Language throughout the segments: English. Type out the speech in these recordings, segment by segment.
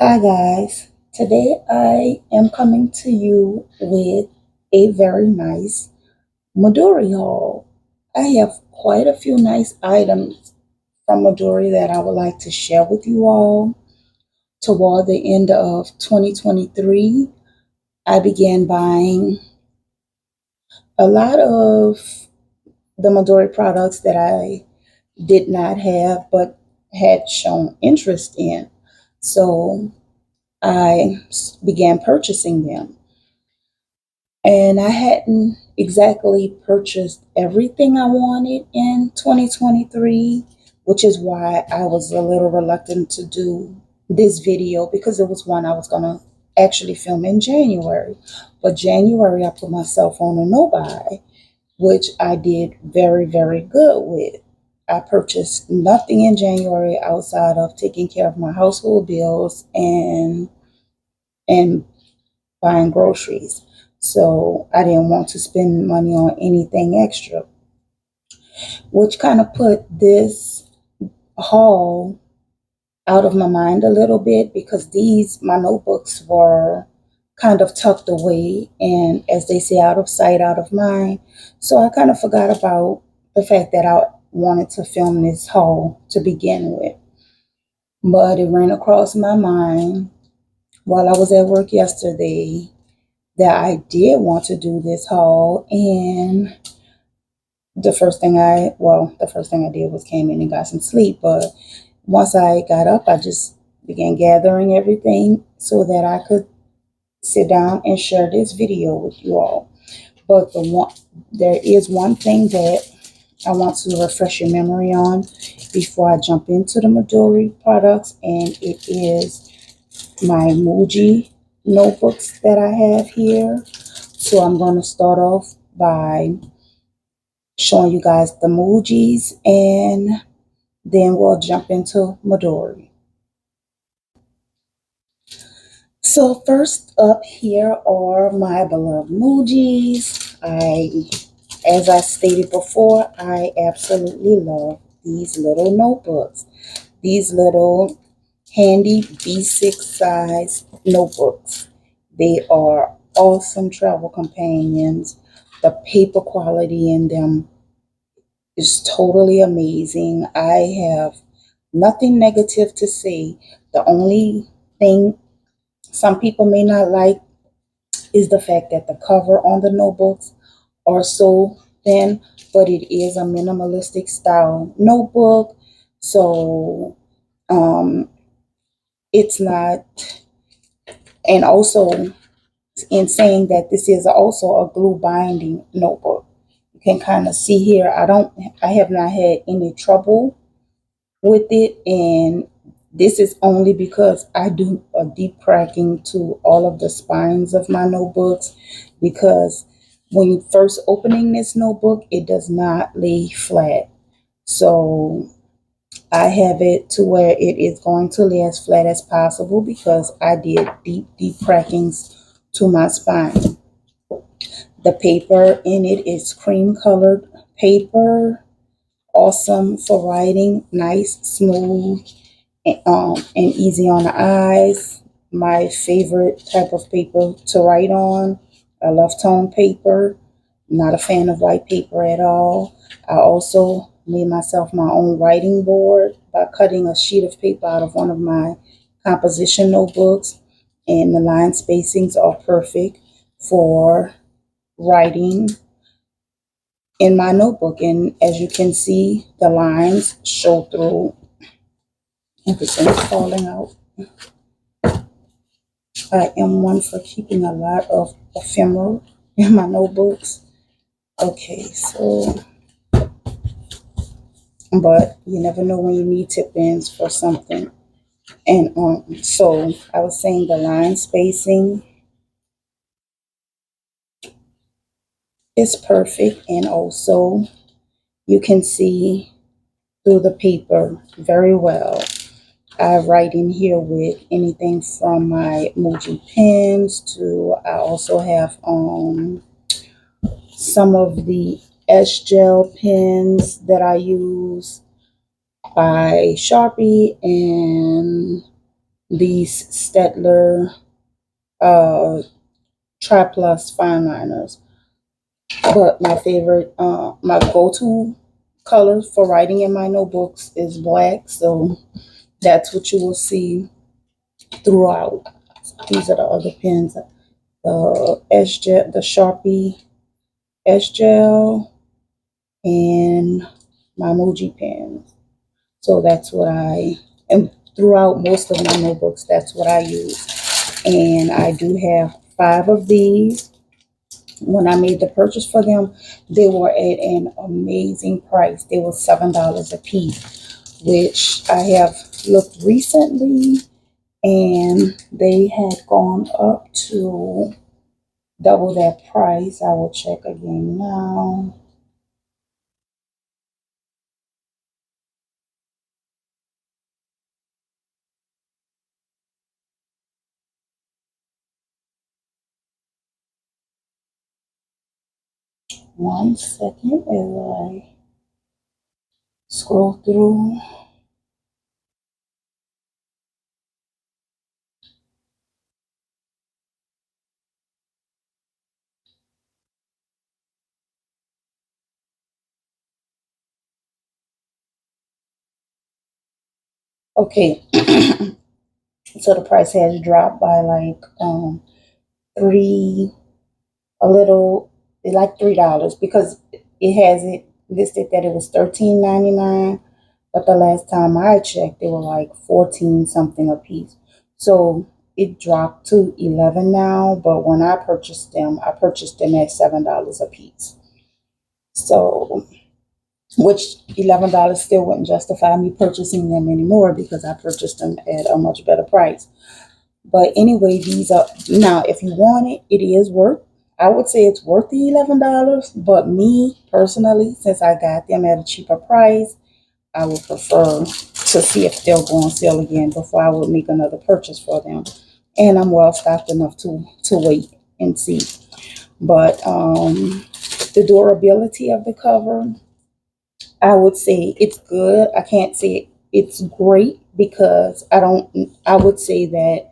Hi guys, today I am coming to you with a very nice Midori haul. I have quite a few nice items from Midori that I would like to share with you all. Toward the end of 2023, I began buying a lot of the Midori products that I did not have but had shown interest in. So I began purchasing them. And I hadn't exactly purchased everything I wanted in 2023, which is why I was a little reluctant to do this video because it was one I was going to actually film in January. But January, I put myself on a no buy, which I did very, very good with. I purchased nothing in January outside of taking care of my household bills and buying groceries. So I didn't want to spend money on anything extra, which kind of put this haul out of my mind a little bit because my notebooks were kind of tucked away and, as they say, out of sight, out of mind. So I kind of forgot about the fact that I wanted to film this haul to begin with. But it ran across my mind while I was at work yesterday that I did want to do this haul, and the first thing I did was came in and got some sleep. But once I got up, I just began gathering everything so that I could sit down and share this video with you all. But there is one thing that I want to refresh your memory on before I jump into the Midori products, and it is my Muji notebooks that I have here. So I'm going to start off by showing you guys the Mujis, and then we'll jump into Midori. So first up here are my beloved Mujis. As I stated before, I absolutely love these little notebooks. These little handy B6 size notebooks. They are awesome travel companions. The paper quality in them is totally amazing. I have nothing negative to say. The only thing some people may not like is the fact that the cover on the notebooks are so thin, but it is a minimalistic style notebook. So it's not, and also in saying that this is also a glue binding notebook. You can kind of see here, I have not had any trouble with it, and this is only because I do a deep cracking to all of the spines of my notebooks, because when you first opening this notebook, it does not lay flat. So I have it to where it is going to lay as flat as possible because I did deep crackings to my spine. The paper in it is cream colored paper, awesome for writing, nice, smooth, and easy on the eyes. My favorite type of paper to write on. I love tone paper. Not a fan of white paper at all. I also made myself my own writing board by cutting a sheet of paper out of one of my composition notebooks, and the line spacings are perfect for writing in my notebook. And as you can see, the lines show through. Everything's falling out. I am one for keeping a lot of ephemera in my notebooks. Okay, so, but you never know when you need tip ends for something. And so I was saying the line spacing is perfect, and also you can see through the paper very well. I write in here with anything from my Muji pens to, I also have some of the S gel pens that I use by Sharpie, and these Stettler Tri Plus fine liners. But my favorite, my go-to color for writing in my notebooks is black. So that's what you will see throughout. These are the other pens. The S gel, the Sharpie S gel, and my Muji pens. So that's what and throughout most of my notebooks, that's what I use. And I do have 5 of these. When I made the purchase for them, they were at an amazing price. They were $7 a piece, which I have looked recently, and they had gone up to double that price. I will check again now. One second as I scroll through. Okay, so the price has dropped by like three, a little, like $3, because it has it listed that it was $13.99, but the last time I checked, they were like 14 something a piece. So it dropped to 11 now, but when I purchased them at $7 a piece. So, which $11 still wouldn't justify me purchasing them anymore because I purchased them at a much better price. But anyway, these are, now if you want it, it is worth, I would say it's worth the $11. But me personally, since I got them at a cheaper price, I would prefer to see if they'll go on sale again before I would make another purchase for them. And I'm well stocked enough to wait and see. But the durability of the cover, I would say it's good. I can't say it's great because I would say that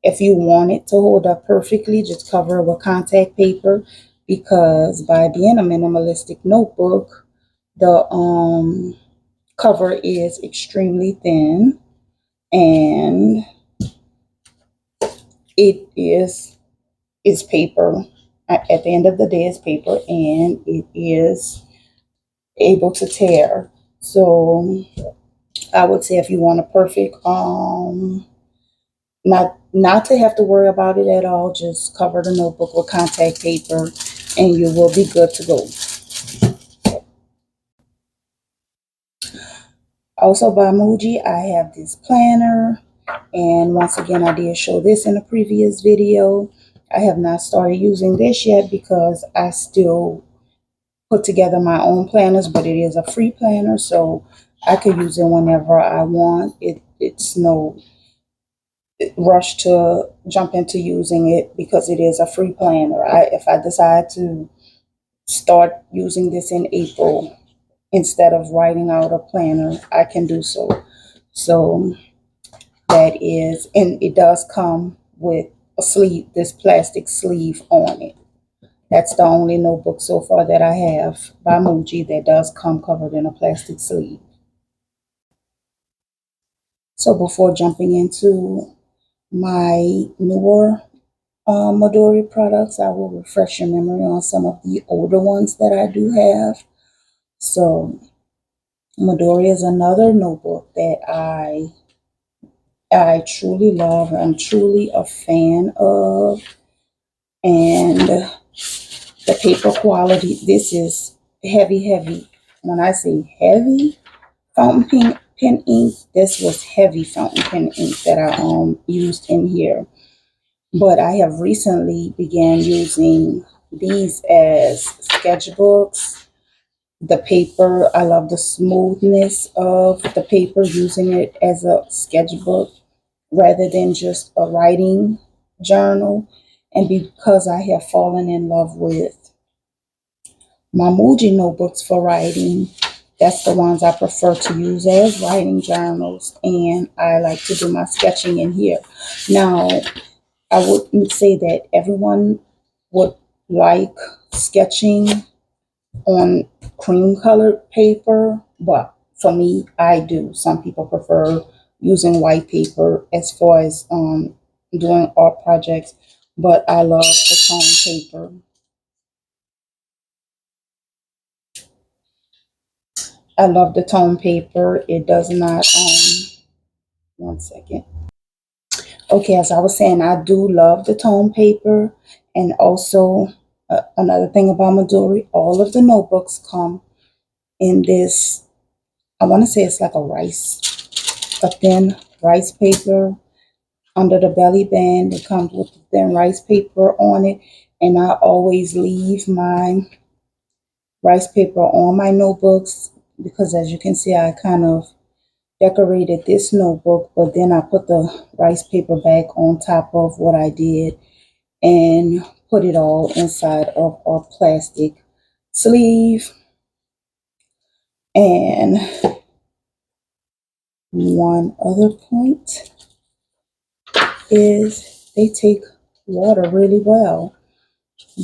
if you want it to hold up perfectly, just cover it with contact paper, because by being a minimalistic notebook, the cover is extremely thin, and it is paper. At the end of the day, it's paper, and it is able to tear. So I would say if you want a perfect, not to have to worry about it at all, just cover the notebook with contact paper, and you will be good to go. Also by Muji, I have this planner, and once again, I did show this in a previous video. I have not started using this yet because I still put together my own planners, but it is a free planner, so I could use it whenever I want. It's no rush to jump into using it because it is a free planner. If I decide to start using this in April instead of writing out a planner, I can do so. So that is, and it does come with a sleeve, this plastic sleeve on it. That's the only notebook so far that I have by Muji that does come covered in a plastic sleeve. So before jumping into my newer Midori products, I will refresh your memory on some of the older ones that I do have. So Midori is another notebook that I truly love. I'm truly a fan of, and the paper quality. This is heavy. When I say heavy fountain pen ink, this was heavy fountain pen ink that I used in here. But I have recently began using these as sketchbooks. The paper, I love the smoothness of the paper, using it as a sketchbook rather than just a writing journal. And because I have fallen in love with my Muji notebooks for writing, That's the ones I prefer to use as writing journals, and I like to do my sketching in here. Now, I wouldn't say that everyone would like sketching on cream colored paper, but for me, I do. Some people prefer using white paper as far as doing art projects, but I love the tone paper. I love the tone paper. It does not, one second. Okay, as I was saying, I do love the tone paper. And also, another thing about Midori, all of the notebooks come in this, I want to say it's like a thin rice paper under the belly band. It comes with the thin rice paper on it. And I always leave my rice paper on my notebooks because, as you can see, I kind of decorated this notebook, but then I put the rice paper back on top of what I did and put it all inside of a plastic sleeve. And one other point is they take water really well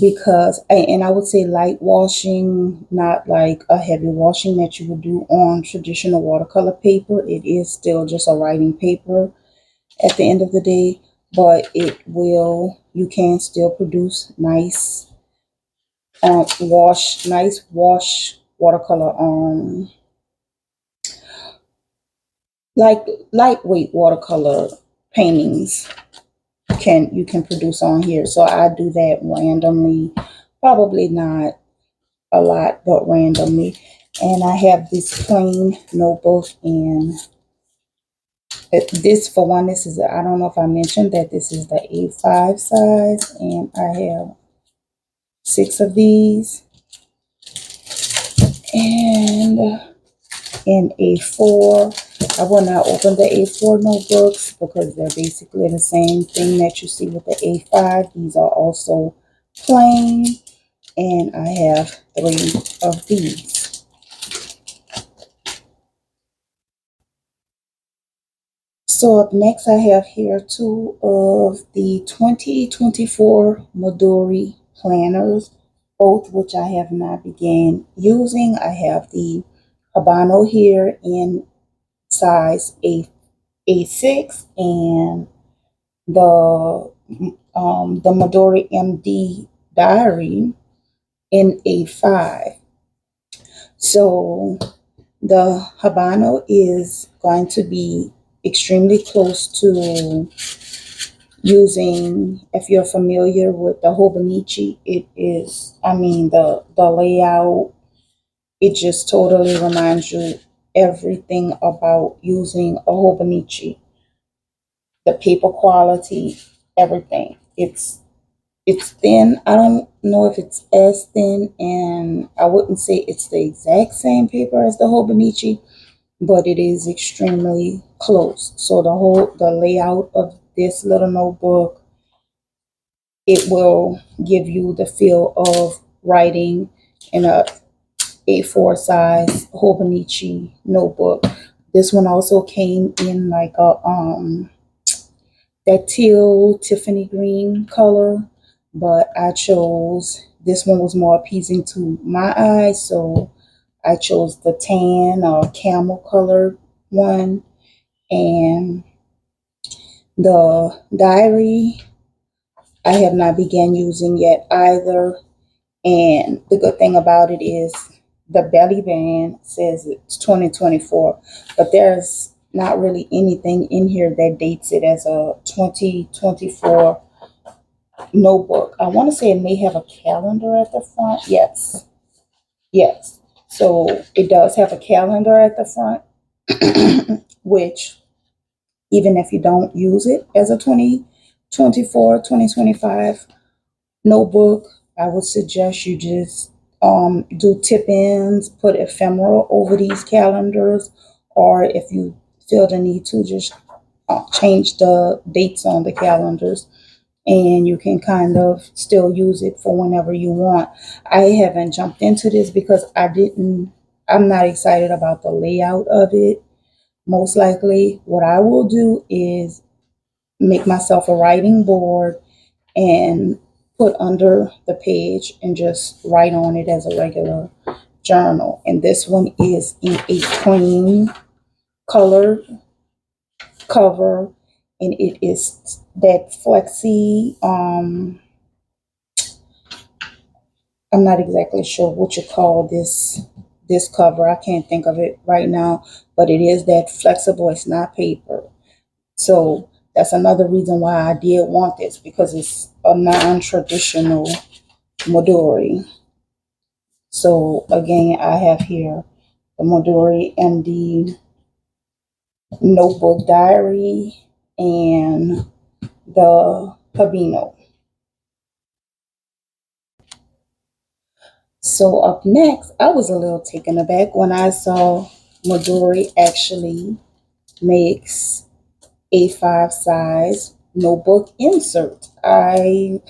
because, and I would say light washing, not like a heavy washing that you would do on traditional watercolor paper. It is still just a writing paper at the end of the day, but you can still produce nice wash watercolor, like lightweight watercolor paintings you can produce on here. So I do that randomly, probably not a lot, but randomly. And I have this plain notebook, and this, for one, this is, I don't know if I mentioned that this is the A5 size, and I have 6 of these. And in A4, I will not open the A4 notebooks because they're basically the same thing that you see with the A5. These are also plain, and I have 3 of these. So up next, I have here 2 of the 2024 Midori planners, both which I have not began using. I have the Habano here in size A6, and the Midori MD diary in A5. So the Habano is going to be extremely close to using, if you're familiar with the Hobonichi, it is, I mean, the layout, it just totally reminds you everything about using a Hobonichi. The paper quality, everything. It's thin. I don't know if it's as thin, and I wouldn't say it's the exact same paper as the Hobonichi, but it is extremely close. So the layout of this little notebook, it will give you the feel of writing in a A4 size Hobonichi notebook. This one also came in like that teal Tiffany green color, but I chose, this one was more appeasing to my eyes, so I chose the tan or camel colored one. And the diary I have not began using yet either. And the good thing about it is the belly band says it's 2024, but there's not really anything in here that dates it as a 2024 notebook. I want to say it may have a calendar at the front. Yes. Yes. So it does have a calendar at the front, which, even if you don't use it as a 2024, 2025 notebook, I would suggest you just do tip ins, put ephemera over these calendars, or if you feel the need to, just change the dates on the calendars, and you can kind of still use it for whenever you want. I haven't jumped into this because I didn't I'm not excited about the layout of it. Most likely, what I will do is make myself a writing board and put under the page and just write on it as a regular journal. And this one is in a cream colored cover, and it is that flexi. I'm not exactly sure what you call this cover. I can't think of it right now, but it is that flexible. It's not paper. So that's another reason why I did want this, because it's a non-traditional Midori. So again, I have here the Midori and the notebook diary and the Habino. So up next, I was a little taken aback when I saw Midori actually makes A5 size notebook insert. I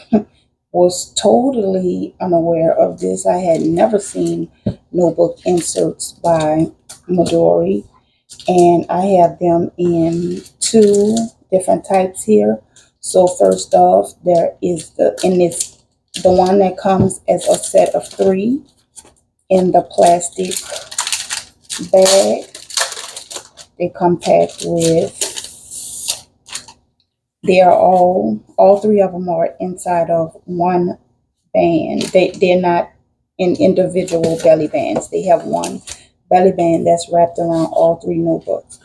was totally unaware of this. I had never seen notebook inserts by Midori, and I have them in two different types here. So first off, there is the one that comes as a set of three in the plastic bag. They come packed with, they are all three of them are inside of one band. They're not in individual belly bands. They have one belly band that's wrapped around all three notebooks.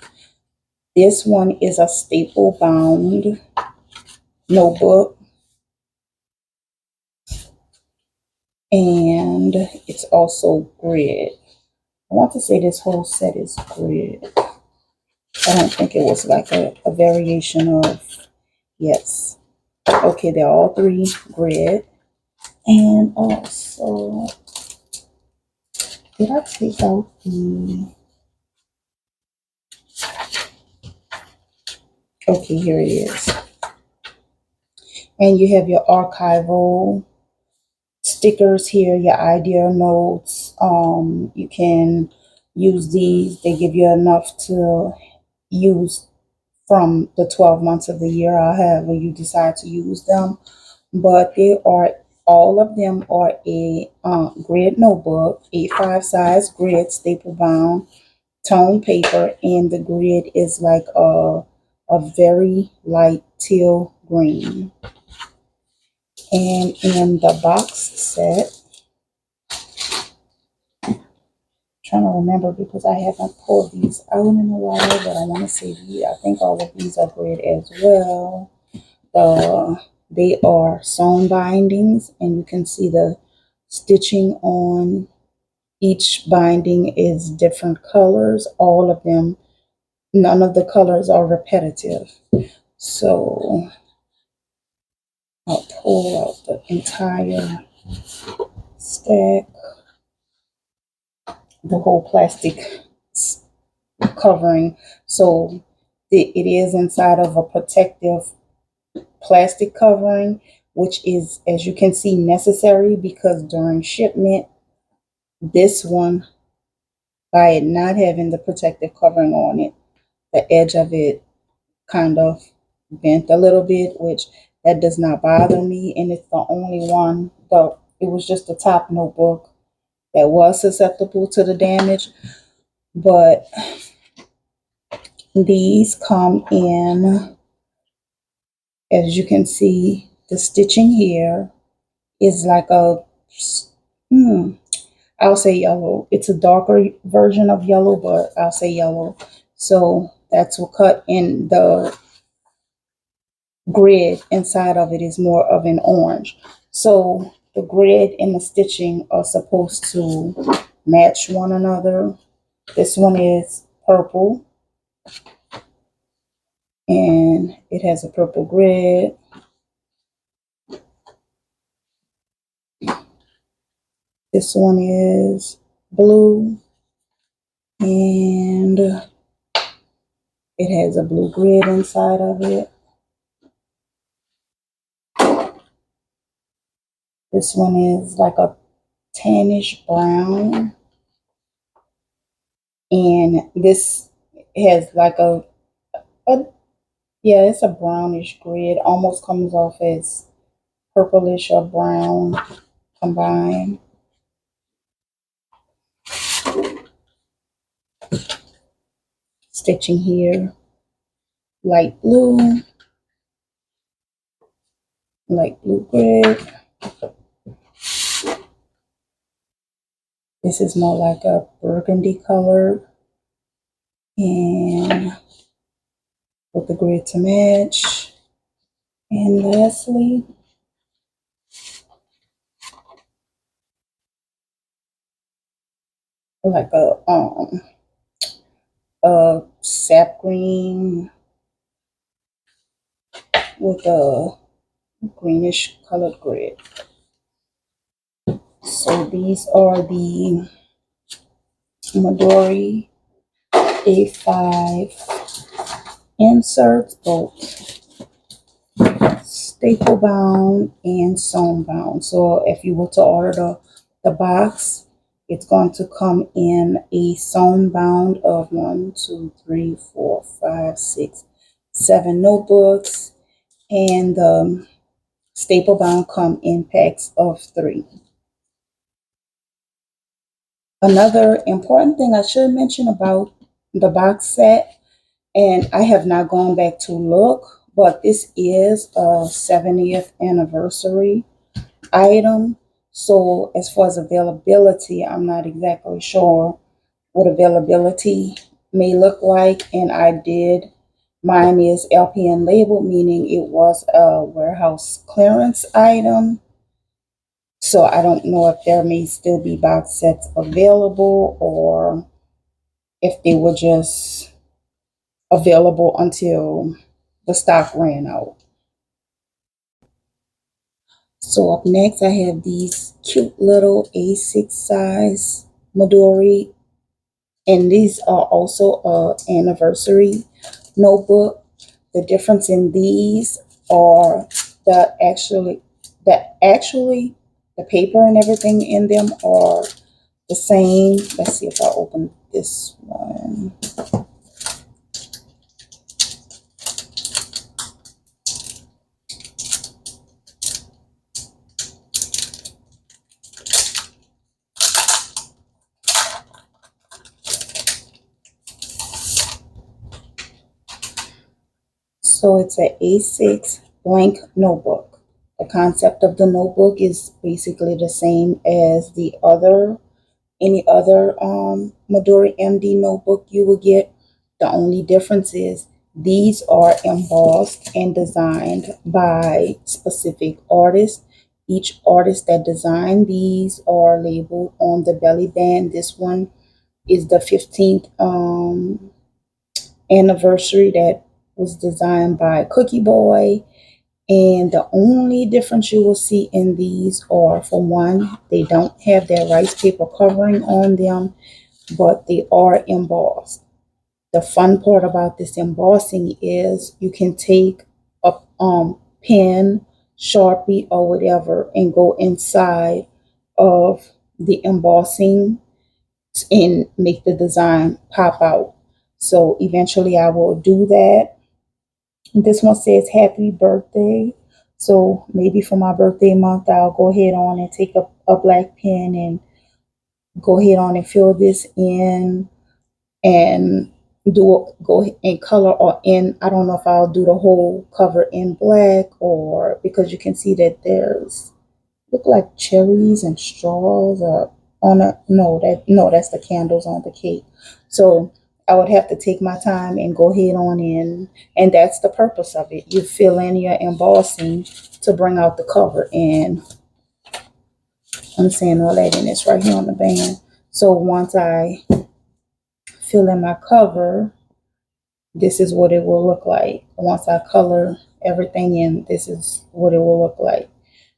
This one is a staple bound notebook, and it's also grid. I want to say this whole set is grid. I don't think it was like a variation of, yes. Okay, they're all three grid. And also, did I take out the, okay, here it is. And you have your archival stickers here, your idea notes. You can use these. They give you enough to use from the 12 months of the year, or however you decide to use them. But they are, all of them are a grid notebook, A5 size grid, staple bound, tone paper, and the grid is like a very light teal green. And in the box set, trying to remember because I haven't pulled these out in a while, but I want to say I think all of these are grid as well. They are sewn bindings, and you can see the stitching on each binding is different colors. All of them, none of the colors are repetitive. So I'll pull out the entire stack, the whole plastic covering. So it is inside of a protective plastic covering, which is, as you can see, necessary because during shipment, this one, by it not having the protective covering on it, the edge of it kind of bent a little bit, which that does not bother me. And it's the only one, though it was just the top notebook that was susceptible to the damage. But these come in, as you can see, the stitching here is like a, I'll say yellow. It's a darker version of yellow, but I'll say yellow. So that's what cut in. The grid inside of it is more of an orange. So the grid and the stitching are supposed to match one another. This one is purple, and it has a purple grid. This one is blue, and it has a blue grid inside of it. This one is like a tannish brown. And this has like a yeah, it's a brownish grid. Almost comes off as purplish or brown combined. Stitching here, light blue grid. This is more like a burgundy color, and with the grid to match. And lastly, like a sap green with a greenish colored grid. So these are the Midori A5 inserts, both staple bound and sewn bound. So if you were to order the box, it's going to come in a sewn bound of 1, 2, 3, 4, 5, 6, 7 notebooks, and the staple bound come in packs of 3. Another important thing I should mention about the box set, and I have not gone back to look, but this is a 70th anniversary item. So as far as availability, I'm not exactly sure what availability may look like. And mine is LPN labeled, meaning it was a warehouse clearance item. So I don't know if there may still be box sets available or if they were just available until the stock ran out. So up next I have these cute little A6 size Midori, and these are also a anniversary notebook. The difference in these are that actually the paper and everything in them are the same. Let's see if I open this one. So it's an A6 blank notebook. The concept of the notebook is basically the same as any other Midori MD notebook you would get. The only difference is these are embossed and designed by specific artists. Each artist that designed these are labeled on the belly band. This one is the 15th anniversary that was designed by Cookie Boy. And the only difference you will see in these are, for one, they don't have their rice paper covering on them, but they are embossed. The fun part about this embossing is you can take a pen, Sharpie, or whatever and go inside of the embossing and make the design pop out. So eventually I will do that. This one says happy birthday. So maybe for my birthday month, I'll go ahead on and take a black pen and go ahead on and fill this in and go in color, or in, I don't know if I'll do the whole cover in black, or because you can see that there's look like cherries and straws or on a no, that's the candles on the cake. So I would have to take my time and go ahead on in, and that's the purpose of it. You fill in your embossing to bring out the cover, and I'm saying all that, and it's right here on the band. So once I fill in my cover, this is what it will look like. Once I color everything in, this is what it will look like.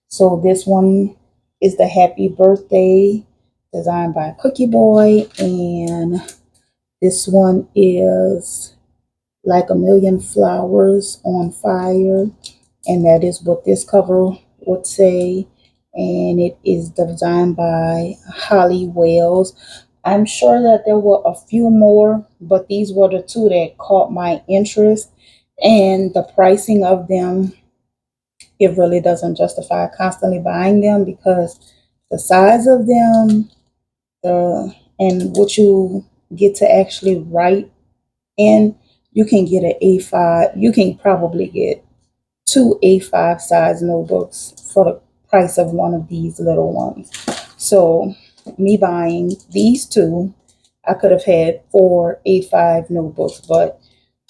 So this one is the happy birthday designed by Cookie Boy, and this one is like a million flowers on fire, and that is what this cover would say. And it is designed by Holly Wells. I'm sure that there were a few more, but these were the two that caught my interest. And the pricing of them, it really doesn't justify constantly buying them because the size of them, the and what you get to actually write in, you can get an A5. You can probably get two A5 size notebooks for the price of one of these little ones. So, me buying these two, I could have had four A5 notebooks, but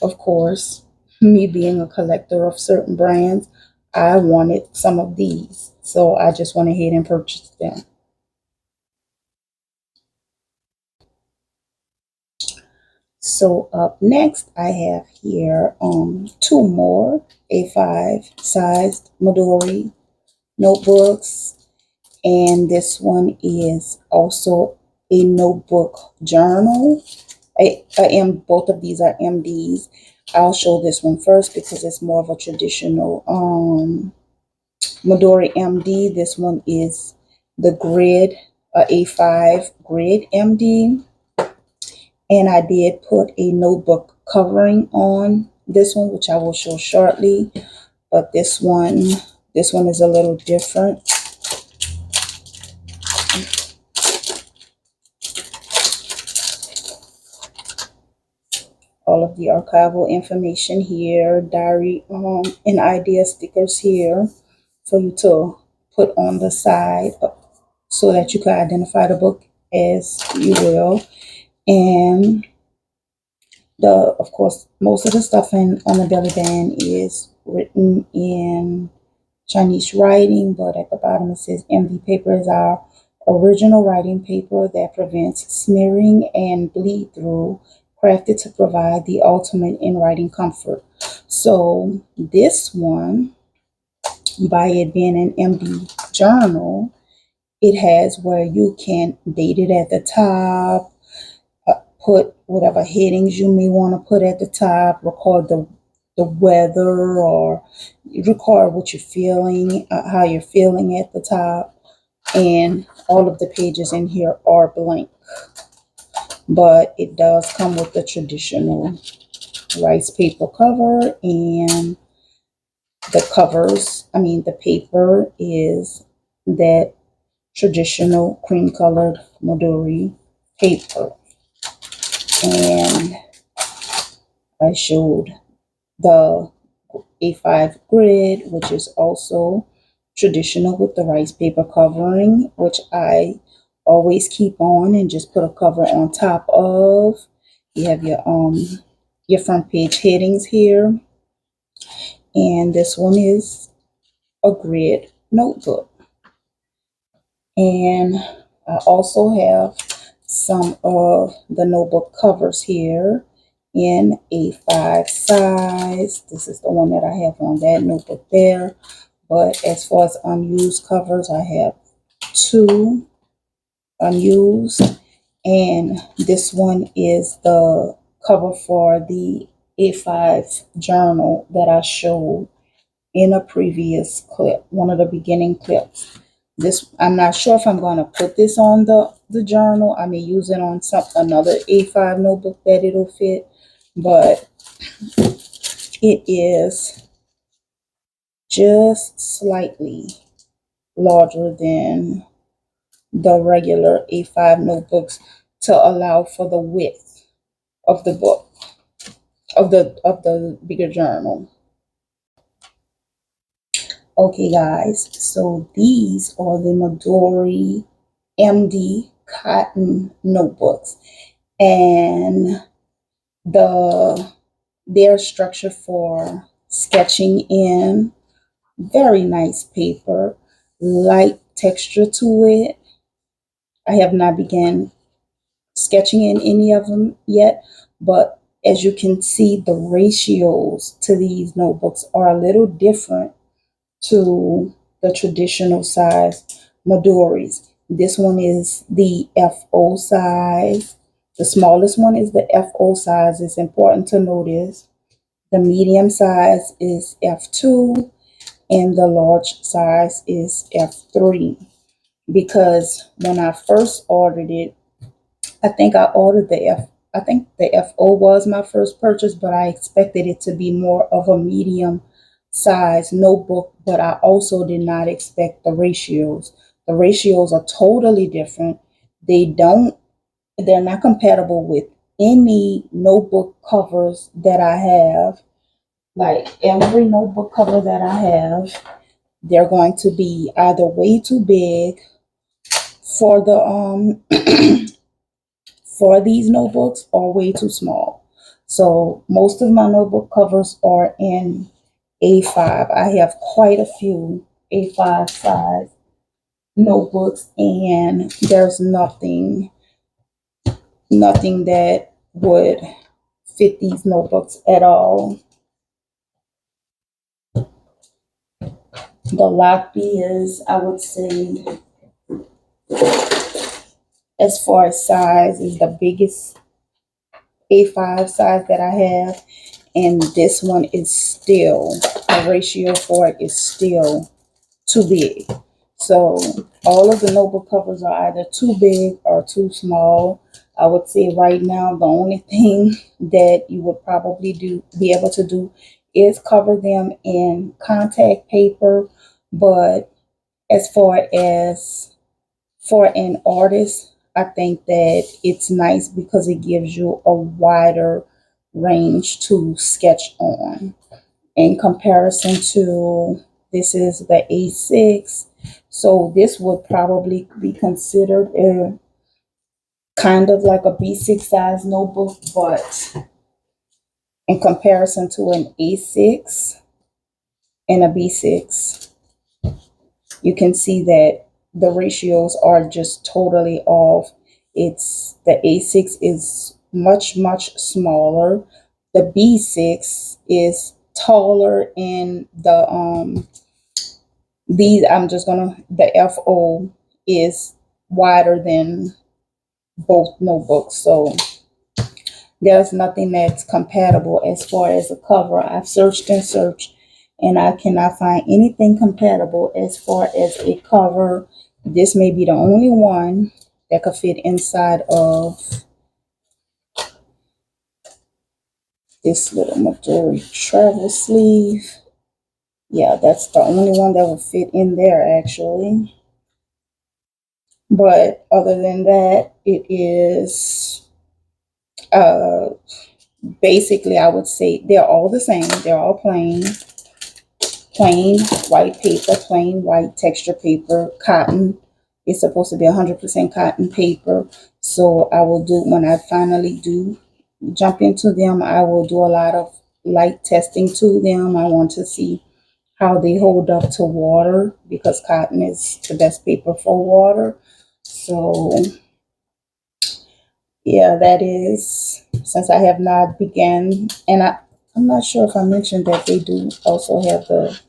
of course, me being a collector of certain brands, I wanted some of these. So, I just went ahead and purchased them. So, up next, I have here two more A5 sized Midori notebooks, and this one is also a notebook journal. Both of these are MDs. I'll show this one first because it's more of a traditional Midori MD. This one is the grid, A5 grid MD, and I did put a notebook covering on this one, which I will show shortly. But this one is a little different. All of the archival information here, diary and idea stickers here for you to put on the side so that you can identify the book as you will. And of course, most of the stuff on the belly band is written in Chinese writing, but at the bottom it says MV paper is our original writing paper that prevents smearing and bleed through, crafted to provide the ultimate in writing comfort. So this one, by it being an MD journal, it has where you can date it at the top, put whatever headings you may want to put at the top, record the weather, or record what you're feeling, how you're feeling at the top. And all of the pages in here are blank, but it does come with the traditional rice paper cover, and the paper is that traditional cream colored Midori paper. And I showed the A5 grid, which is also traditional with the rice paper covering, which I always keep on and just put a cover on top of. You have your front page headings here, and this one is a grid notebook. And I also have some of the notebook covers here in A5 size. This is the one that I have on that notebook there. But as far as unused covers, I have two unused. And this one is the cover for the A5 journal that I showed in a previous clip, one of the beginning clips. This, I'm not sure if I'm going to put this on the journal. I may use it on another A5 notebook that it'll fit, but it is just slightly larger than the regular A5 notebooks to allow for the width of the book, of the bigger journal. Okay, guys, so these are the Midori MD cotton notebooks, and they're structured for sketching in. Very nice paper, light texture to it. I have not begun sketching in any of them yet, but as you can see, the ratios to these notebooks are a little different to the traditional size Midoris. This one is the FO size. The smallest one is the FO size. It's important to notice. The medium size is F2 and the large size is F3. Because when I first ordered it, I think I ordered the F. I think the FO was my first purchase, but I expected it to be more of a medium size notebook. But I also did not expect the ratios. The ratios are totally different. They don't. They're not compatible with any notebook covers that I have. Like every notebook cover that I have, they're going to be either way too big for the for these notebooks or way too small. So most of my notebook covers are in A5. I have quite a few A5 size notebooks, and there's nothing that would fit these notebooks at all. The lock is, I would say, as far as size, is the biggest A5 size that I have, and this one is still, the ratio for it is still too big. So all of the notebook covers are either too big or too small. I would say right now the only thing that you would probably be able to do is cover them in contact paper. But as far as for an artist, I think that it's nice because it gives you a wider range to sketch on in comparison to, this is the A6. So this would probably be considered a kind of like a B6 size notebook, but in comparison to an A6 and a B6, you can see that the ratios are just totally off. It's the A6 is much smaller. The B6 is taller, and the FO is wider than both notebooks. So there's nothing that's compatible as far as a cover. I've searched and searched, and I cannot find anything compatible as far as a cover. This may be the only one that could fit inside of this little Midori travel sleeve. Yeah, that's the only one that will fit in there actually. But other than that, it is uh, basically, I would say they're all the same. They're all plain white paper, plain white texture paper, cotton. It's supposed to be 100% cotton paper. So I will do, when I finally do jump into them, I will do a lot of light testing to them. I want to see how they hold up to water, because cotton is the best paper for water. So yeah, that is, since I have not began, and I'm not sure if I mentioned that they do also have the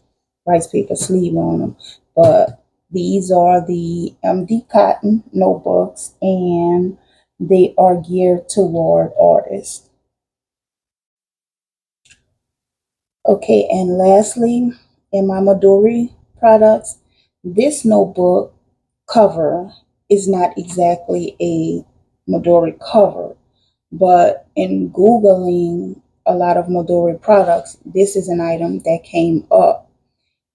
rice paper sleeve on them, but these are the MD Cotton notebooks, and they are geared toward artists. Okay, and lastly, in my Midori products, this notebook cover is not exactly a Midori cover, but in Googling a lot of Midori products, this is an item that came up,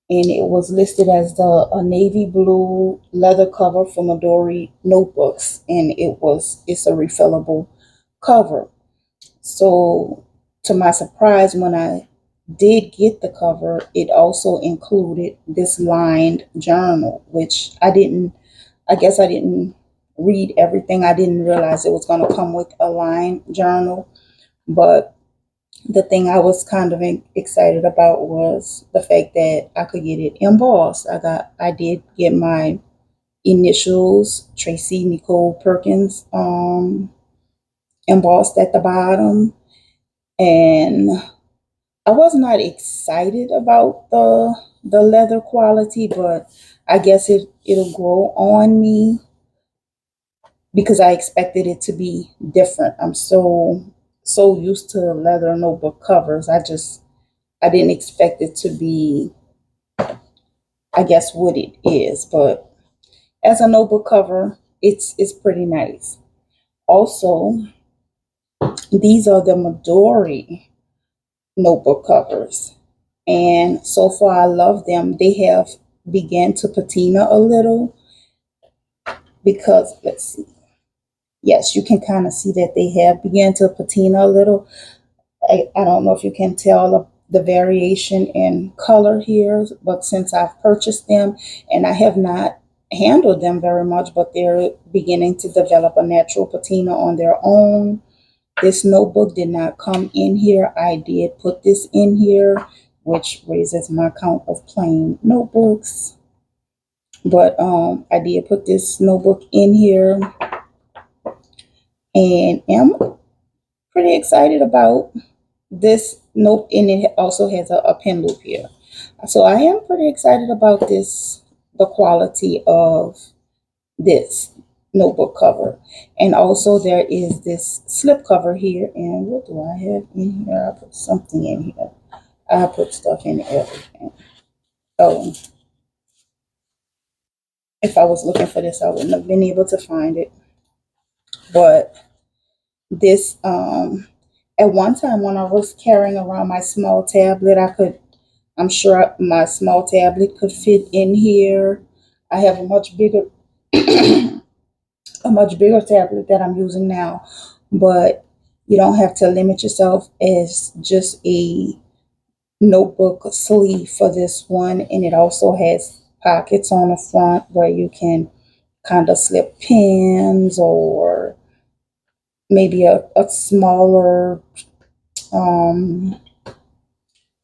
and it was listed as a navy blue leather cover for Midori notebooks, and it's a refillable cover. So to my surprise, when I did get the cover, it also included this lined journal, which I guess I didn't read everything. I didn't realize it was going to come with a lined journal. But the thing I was kind of excited about was the fact that I could get it embossed. I did get my initials, Tracy Nicole Perkins, embossed at the bottom. And I was not excited about the leather quality, but I guess it'll grow on me because I expected it to be different. I'm so used to leather notebook covers. I didn't expect it to be, I guess, what it is. But as a notebook cover, it's pretty nice. Also, these are the Midori notebook covers. And so far I love them. They have began to patina a little because let's see. Yes, you can kind of see that they have began to patina a little. I don't know if you can tell the variation in color here, but since I've purchased them and I have not handled them very much, but they're beginning to develop a natural patina on their own. This notebook did not come in here. I did put this in here, which raises my count of plain notebooks. But I did put this notebook in here and am pretty excited about this note. And it also has a pen loop here. So I am pretty excited about this, the quality of this notebook cover. And also there is this slip cover here. And what do I have in here? I put something in here. I put stuff in everything. Oh, if I was looking for this, I wouldn't have been able to find it. But this, at one time when I was carrying around my small tablet, I'm sure my small tablet could fit in here. I have a much bigger, a much bigger tablet that I'm using now, but you don't have to limit yourself as just a notebook sleeve for this one. And it also has pockets on the front where you can kind of slip pins or maybe a smaller, um,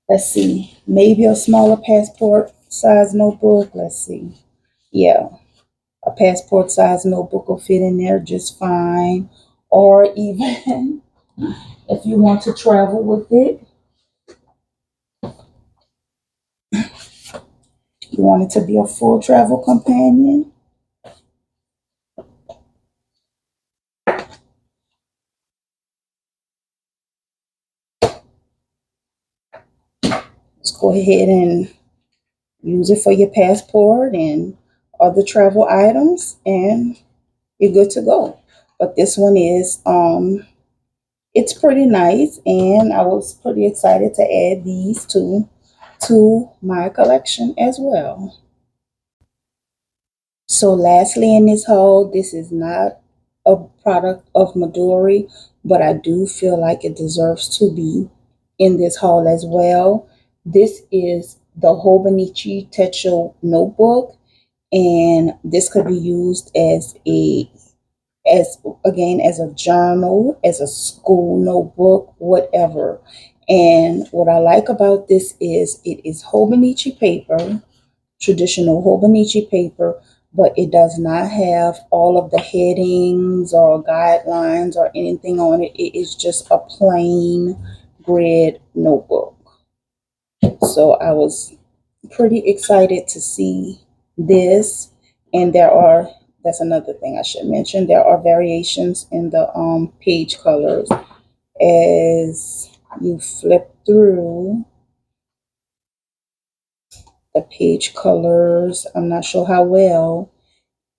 let's see, maybe a smaller passport size notebook. Let's see. Yeah, a passport size notebook will fit in there just fine. Or even if you want to travel with it, you want it to be a full travel companion. Just go ahead and use it for your passport and other travel items, and you're good to go. But this one is it's pretty nice, and I was pretty excited to add these two to my collection as well. So lastly in this haul, this is not a product of Midori, but I do feel like it deserves to be in this haul as well. This is the Hobonichi Techo notebook, and this could be used as again as a journal, as a school notebook, whatever. And what I like about this is it is Hobonichi paper, traditional Hobonichi paper, but it does not have all of the headings or guidelines or anything on it. It is just a plain grid notebook. So I was pretty excited to see this. And that's another thing I should mention, there are variations in the page colors. As you flip through the page colors, I'm not sure how well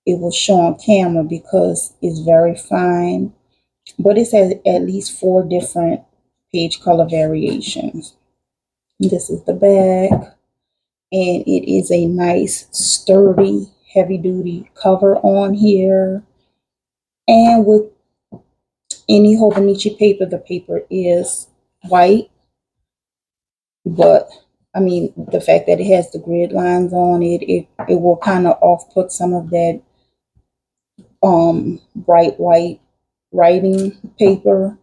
it will show on camera because it's very fine, but it says at least 4 different page color variations. This is the back, and it is a nice sturdy heavy duty cover on here. And with any Hobonichi paper, the paper is white, but I mean, the fact that it has the grid lines on it, it will kind of off put some of that bright white writing paper.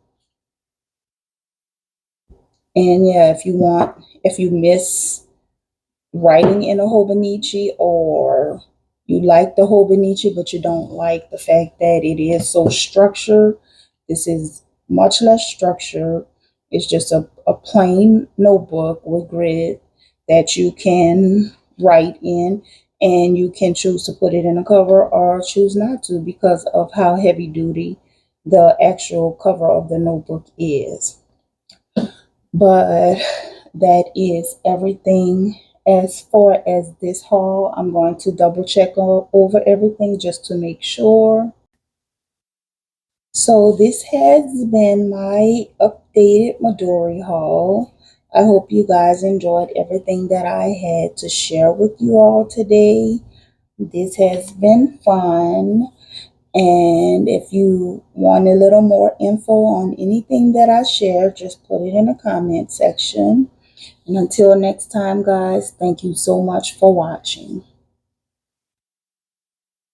And yeah, if you miss writing in a Hobonichi, or you like the Hobonichi but you don't like the fact that it is so structured, this is much less structured. It's just a plain notebook with grid that you can write in, and you can choose to put it in a cover or choose not to because of how heavy duty the actual cover of the notebook is. But that is everything as far as this haul. I'm going to double check over everything just to make sure. So this has been my updated Midori haul. I hope you guys enjoyed everything that I had to share with you all today. This has been fun. And if you want a little more info on anything that I share, just put it in the comment section. And until next time, guys, thank you so much for watching.